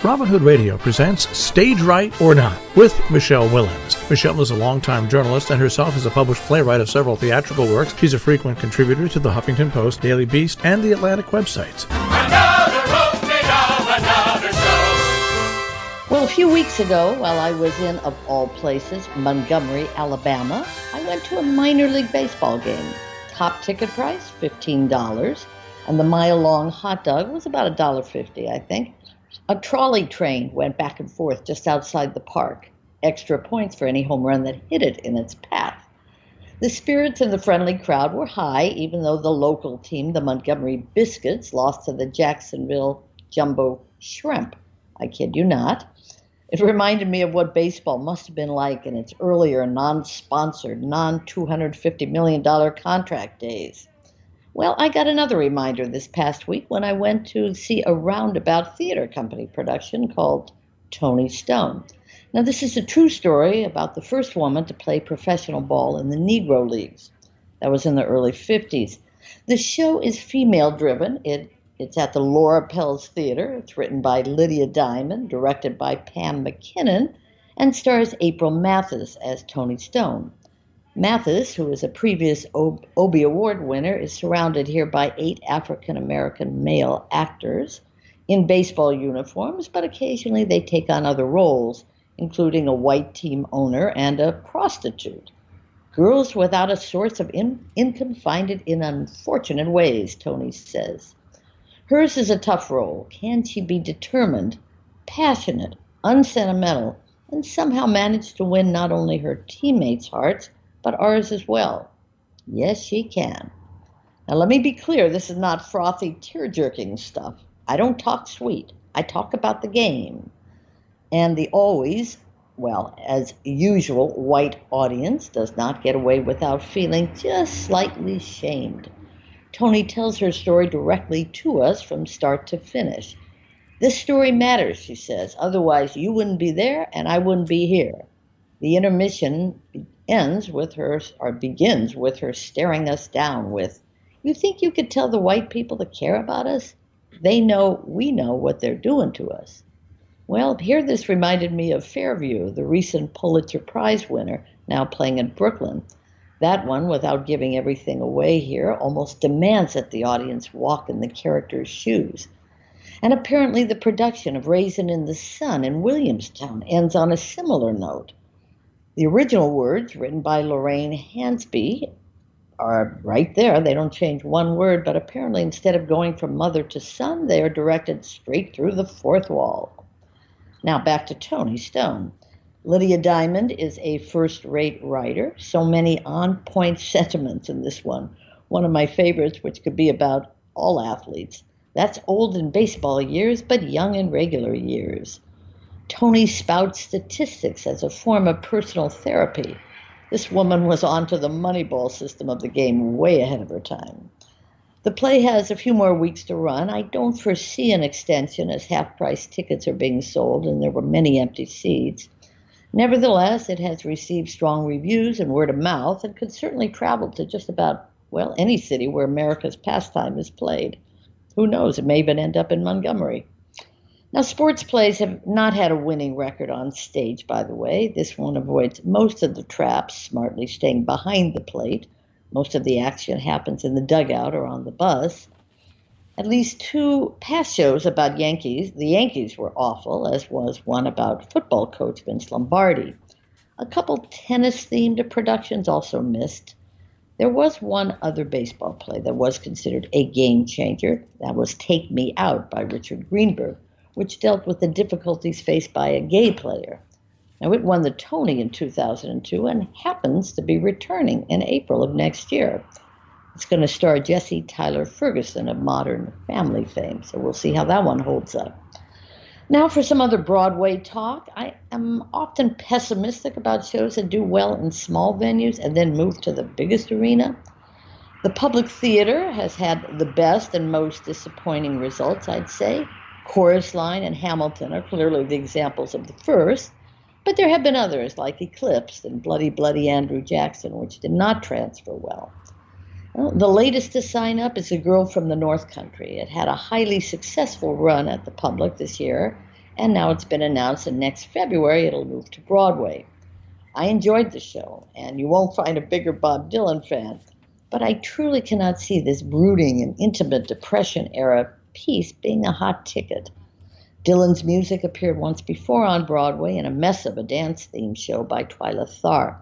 Robin Hood Radio presents Stage Right or Not with Michele Willens. Michele is a longtime journalist and herself is a published playwright of several theatrical works. She's a frequent contributor to the Huffington Post, Daily Beast, and the Atlantic websites. Another opening of another show. Well, a few weeks ago, while I was in, of all places, Montgomery, Alabama, I went to a minor league baseball game. Top ticket price, $15, and the mile-long hot dog was about $1.50, I think. A trolley train went back and forth just outside the park. Extra points for any home run that hit it in its path. The spirits in the friendly crowd were high, even though the local team, the Montgomery Biscuits, lost to the Jacksonville Jumbo Shrimp. I kid you not. It reminded me of what baseball must have been like in its earlier non-sponsored, non-$250 million contract days. Well, I got another reminder this past week when I went to see a Roundabout Theater Company production called Tony Stone. Now, this is a true story about the first woman to play professional ball in the Negro Leagues. That was in the early 50s. The show is female-driven. It's at the Laura Pels Theater. It's written by Lydia Diamond, directed by Pam McKinnon, and stars April Mathis as Tony Stone. Mathis, who is a previous Obie Award winner, is surrounded here by 8 African-American male actors in baseball uniforms, but occasionally they take on other roles, including a white team owner and a prostitute. Girls without a source of income find it in unfortunate ways, Tony says. Hers is a tough role. Can she be determined, passionate, unsentimental, and somehow manage to win not only her teammates' hearts, but ours as well? Yes, she can. Now, let me be clear, this is not frothy, tear-jerking stuff. I don't talk sweet. I talk about the game. And the always, well, as usual, white audience does not get away without feeling just slightly shamed. Tony tells her story directly to us from start to finish. This story matters, she says. Otherwise, you wouldn't be there and I wouldn't be here. The intermission begins with her staring us down with, "You think you could tell the white people to care about us? They know we know what they're doing to us." Well, here this reminded me of Fairview, the recent Pulitzer Prize winner, now playing in Brooklyn. That one, without giving everything away here, almost demands that the audience walk in the character's shoes. And apparently the production of Raisin in the Sun in Williamstown ends on a similar note. The original words, written by Lorraine Hansby, are right there. They don't change one word, but apparently instead of going from mother to son, they are directed straight through the fourth wall. Now back to Tony Stone. Lydia Diamond is a first-rate writer. So many on-point sentiments in this one. One of my favorites, which could be about all athletes. That's old in baseball years, but young in regular years. Tony spouts statistics as a form of personal therapy. This woman was onto the Moneyball system of the game way ahead of her time. The play has a few more weeks to run. I don't foresee an extension as half-price tickets are being sold and there were many empty seats. Nevertheless, it has received strong reviews and word of mouth and could certainly travel to just about, well, any city where America's pastime is played. Who knows, it may even end up in Montgomery. Now, sports plays have not had a winning record on stage, by the way. This one avoids most of the traps, smartly staying behind the plate. Most of the action happens in the dugout or on the bus. At least 2 past shows about the Yankees were awful, as was one about football coach Vince Lombardi. A couple tennis-themed productions also missed. There was one other baseball play that was considered a game changer. That was Take Me Out by Richard Greenberg, which dealt with the difficulties faced by a gay player. Now, it won the Tony in 2002 and happens to be returning in April of next year. It's going to star Jesse Tyler Ferguson of Modern Family fame, so we'll see how that one holds up. Now for some other Broadway talk. I am often pessimistic about shows that do well in small venues and then move to the biggest arena. The Public Theater has had the best and most disappointing results, I'd say. Chorus Line and Hamilton are clearly the examples of the first, but there have been others like Eclipse and Bloody Bloody Andrew Jackson, which did not transfer well. Well, the latest to sign up is A Girl from the North Country. It had a highly successful run at the Public this year And now it's been announced that next February it'll move to Broadway. I enjoyed the show, and you won't find a bigger Bob Dylan fan, but I truly cannot see this brooding and intimate Depression-era piece being a hot ticket. Dylan's music appeared once before on Broadway in a mess of a dance theme show by Twyla Tharr.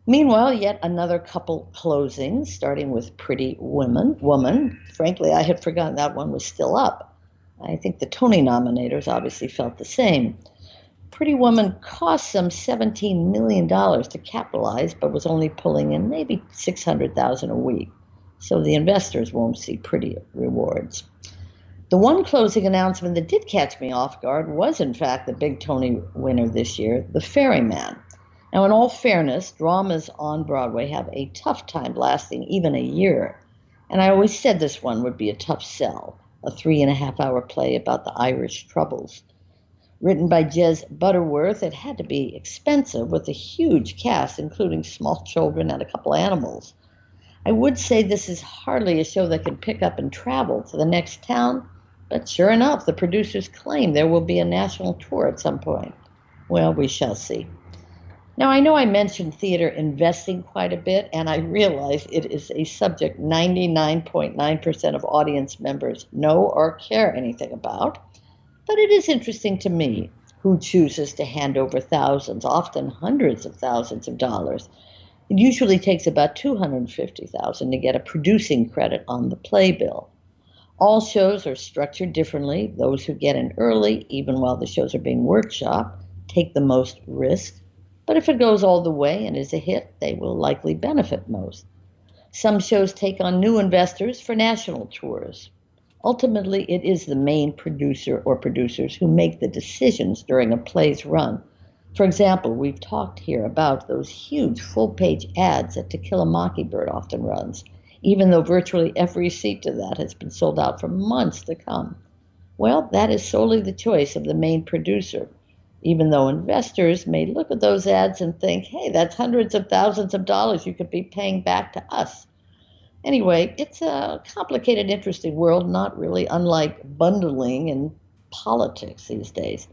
Meanwhile, yet another couple closings, starting with Pretty Woman. Frankly, I had forgotten that one was still up. I think the Tony nominators obviously felt the same. Pretty Woman cost some $17 million to capitalize, but was only pulling in maybe $600,000 a week. So the investors won't see pretty rewards. The one closing announcement that did catch me off guard was, in fact, the big Tony winner this year, The Ferryman. Now, in all fairness, dramas on Broadway have a tough time lasting even a year. And I always said this one would be a tough sell, a 3.5-hour play about the Irish Troubles. Written by Jez Butterworth, it had to be expensive with a huge cast, including small children and a couple animals. I would say this is hardly a show that can pick up and travel to the next town, but sure enough, the producers claim there will be a national tour at some point. Well, we shall see. Now, I know I mentioned theater investing quite a bit, and I realize it is a subject 99.9% of audience members know or care anything about, but it is interesting to me who chooses to hand over thousands, often hundreds of thousands of dollars. It usually takes about $250,000 to get a producing credit on the playbill. All shows are structured differently. Those who get in early, even while the shows are being workshopped, take the most risk. But if it goes all the way and is a hit, they will likely benefit most. Some shows take on new investors for national tours. Ultimately, it is the main producer or producers who make the decisions during a play's run. For example, we've talked here about those huge full-page ads that To Kill a Mockingbird often runs, even though virtually every seat to that has been sold out for months to come. Well, that is solely the choice of the main producer, even though investors may look at those ads and think, hey, that's hundreds of thousands of dollars you could be paying back to us. Anyway, it's a complicated, interesting world, not really unlike bundling in politics these days.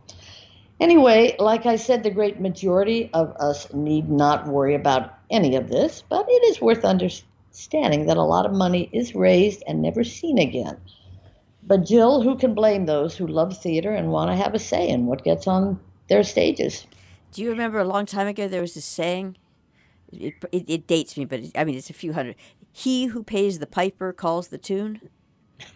Anyway, like I said, the great majority of us need not worry about any of this, but it is worth understanding that a lot of money is raised and never seen again. But Jill, who can blame those who love theater and want to have a say in what gets on their stages? Do you remember a long time ago there was this saying? It dates me, but it's a few hundred. He who pays the piper calls the tune.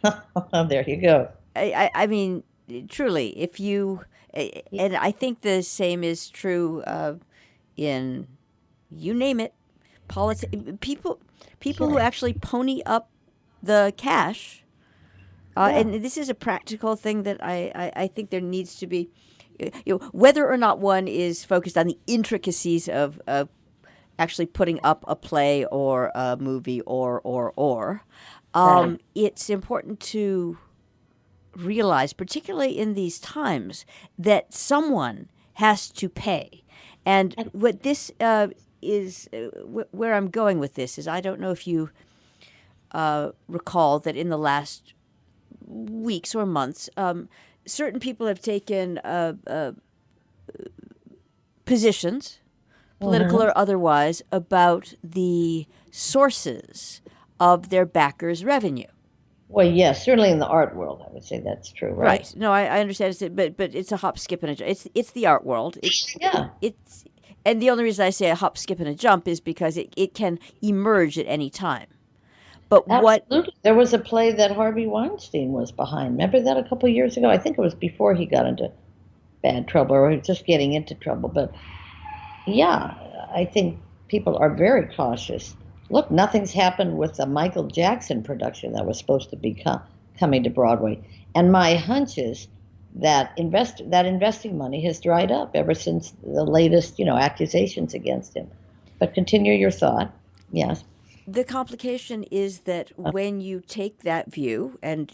There you go. I mean, truly, if you, and I think the same is true in, you name it, people who actually pony up the cash. And this is a practical thing that I think there needs to be, whether or not one is focused on the intricacies of actually putting up a play or a movie or it's important to realize, particularly in these times, that someone has to pay. And what this is, where I'm going with this is, I don't know if you recall that in the last weeks or months, certain people have taken positions, political or otherwise, about the sources of their backers' revenue. Well, yes, certainly in the art world, I would say that's true, right? Right. No, I understand, but it's a hop, skip, and a jump. It's the art world. And the only reason I say a hop, skip, and a jump is because it can emerge at any time. But Absolutely. There was a play that Harvey Weinstein was behind. Remember that a couple of years ago? I think it was before he got into bad trouble, or he was just getting into trouble. But yeah, I think people are very cautious. Look, nothing's happened with the Michael Jackson production that was supposed to be coming to Broadway. And my hunch is that investing money has dried up ever since the latest, accusations against him. But continue your thought. Yes. The complication is that when you take that view, and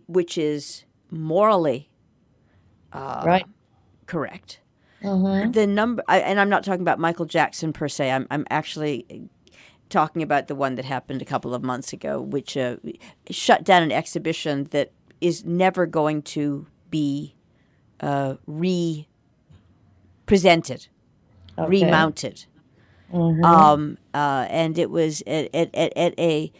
which is morally right, correct, mm-hmm. the number, and I'm not talking about Michael Jackson per se. I'm actually talking about the one that happened a couple of months ago, which shut down an exhibition that is never going to be presented, Okay. remounted. And it was at a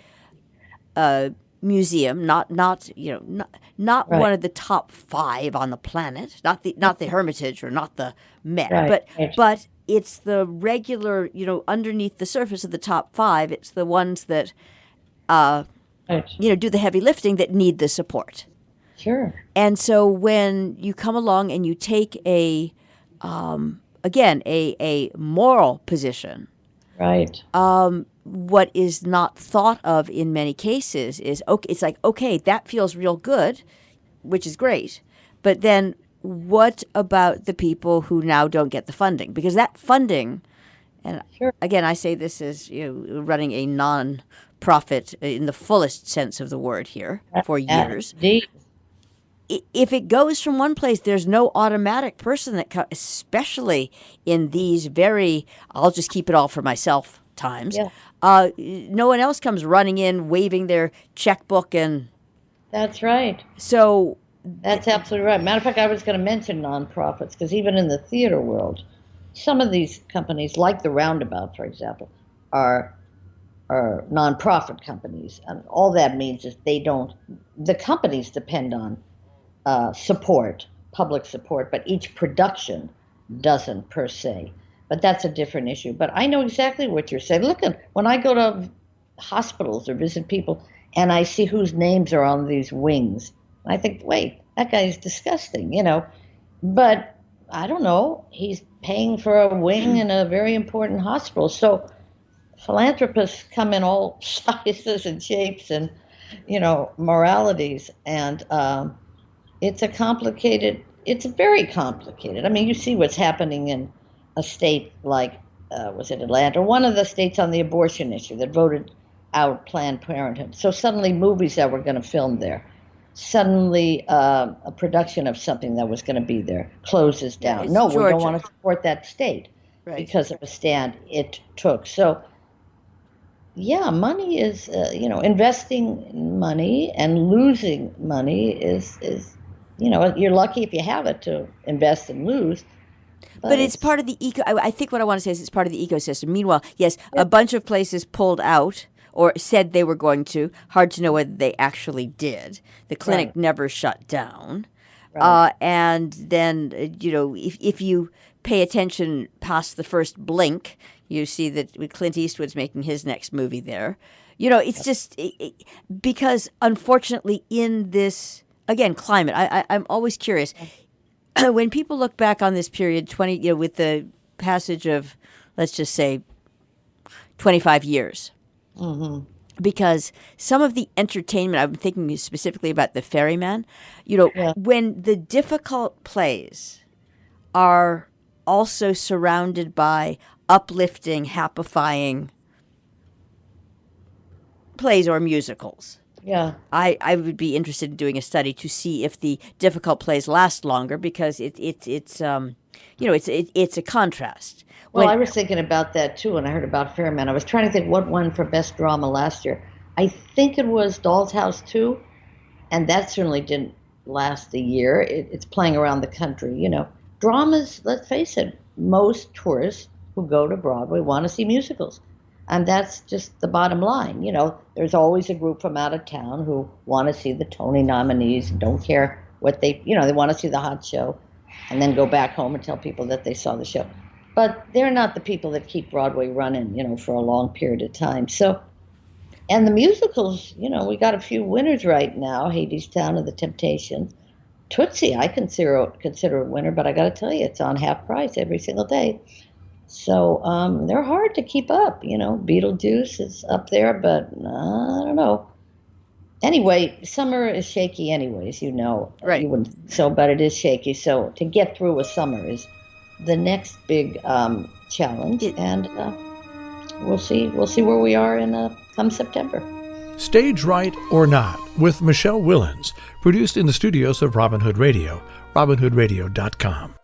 museum, not Right. one of the top 5 on the planet, not the Hermitage or not the Met, Right. but it's the regular, underneath the surface of the top 5. It's the ones that Right. do the heavy lifting, that need the support. Sure. And so when you come along and you take a moral position, Right. what is not thought of in many cases is, okay, it's like, okay, that feels real good, which is great, but then what about the people who now don't get the funding? Because that funding, and Sure. again, I say this as running a non-profit in the fullest sense of the word here for years. Indeed. If it goes from one place, there's no automatic person that especially in these very, I'll just keep it all for myself times. Yeah. No one else comes running in, waving their checkbook, and That's right. so That's absolutely right. Matter of fact, I was going to mention nonprofits because even in the theater world, some of these companies, like the Roundabout, for example, are nonprofit companies, and all that means is the companies depend on support, public support, but each production doesn't per se. But that's a different issue. But I know exactly what you're saying. Look, when I go to hospitals or visit people and I see whose names are on these wings, I think, wait, that guy's disgusting, But I don't know. He's paying for a wing in a very important hospital. So philanthropists come in all sizes and shapes and, moralities. And it's very complicated. I mean, you see what's happening in a state like, was it Atlanta? One of the states on the abortion issue that voted out Planned Parenthood. So suddenly movies that were going to film there, suddenly a production of something that was going to be there closes down. it's No, we Georgia. don't want to support that state because of a stand it took. So, yeah, money is, investing money and losing money is you're lucky if you have it to invest and lose. But it's part of the I think what I want to say is it's part of the ecosystem. Meanwhile, yes, a bunch of places pulled out or said they were going to. Hard to know whether they actually did. The clinic Right. never shut down. Right. And then, if you pay attention past the first blink, you see that Clint Eastwood's making his next movie there. It's just because, unfortunately, in this, again, climate, I'm always curious. When people look back on this period, with the passage of, let's just say, 25 years, because some of the entertainment, I'm thinking specifically about The Ferryman, when the difficult plays are also surrounded by uplifting, happifying plays or musicals. Yeah. I would be interested in doing a study to see if the difficult plays last longer because it's a contrast. Well, I was thinking about that too when I heard about Fairman. I was trying to think what won for best drama last year. I think it was Doll's House 2, and that certainly didn't last a year. It's playing around the country. Dramas, let's face it, most tourists who go to Broadway want to see musicals. And that's just the bottom line. There's always a group from out of town who want to see the Tony nominees and don't care what they want to see the hot show and then go back home and tell people that they saw the show. But they're not the people that keep Broadway running, for a long period of time. So, and the musicals, we got a few winners right now, Hadestown and The Temptations. Tootsie, I consider a winner, but I got to tell you, it's on half price every single day. So they're hard to keep up. Beetlejuice is up there, but I don't know. Anyway, summer is shaky anyways, Right. You wouldn't, but it is shaky. So to get through a summer is the next big challenge. And we'll see where we are in come September. Stage Right or Not with Michele Willens, produced in the studios of Robin Hood Radio, robinhoodradio.com.